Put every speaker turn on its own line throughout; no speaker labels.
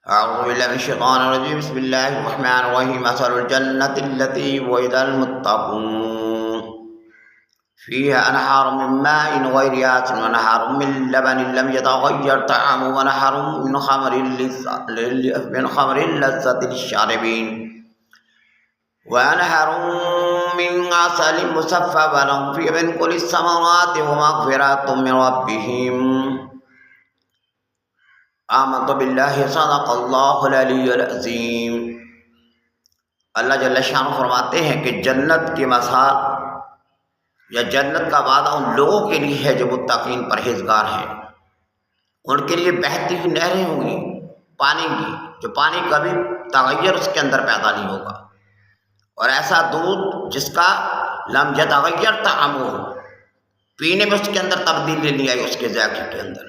أعوذ بالله من الشيطان الرجيم بسم الله الرحمن الرحيم مثل الجنة التي وعد المتقون فيها أنهار من ماء غير آسن ونهر من لبن لم يتغير طعمه ونهر من خمر لذة للشاربين ونهر من عسل مصفى ولهم فيه من كل الثمرات ومغفرة من ربهم آمنت باللہ صدق اللہ العلی العظیم۔ اللہ جل شانہ فرماتے ہیں کہ جنت کے مثال یا جنت کا وعدہ ان لوگوں کے لیے ہے جو متقین پرہیزگار ہیں۔ ان کے لیے بہتی ہوئی نہریں ہوں گی پانی کی، جو پانی کبھی تغیر اس کے اندر پیدا نہیں ہوگا، اور ایسا دودھ جس کا لم یتغیر طعمہ، پینے میں اس کے اندر تبدیلی نہیں آئی اس کے ذائقے کے اندر،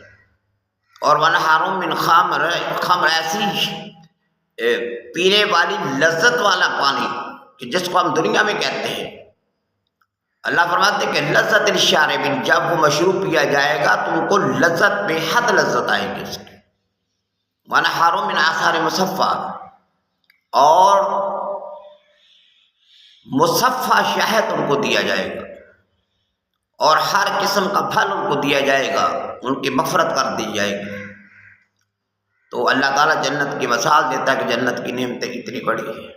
اور ونہاروں من خمر ایسی پینے والی لذت والا پانی کہ جس کو ہم دنیا میں کہتے ہیں۔ اللہ فرماتے ہیں کہ لذت للشاربین، جب وہ مشروب پیا جائے گا تو ان کو لذت بے حد لذت آئے گی اس کی۔ ونہاروں من عسل مصفی، اور مصفی شہد ان کو دیا جائے گا، اور ہر قسم کا پھل ان کو دیا جائے گا، ان کی مغفرت کر دی جائے گی۔ تو اللہ تعالیٰ جنت کی مثال دیتا ہے کہ جنت کی نعمتیں اتنی بڑی ہیں۔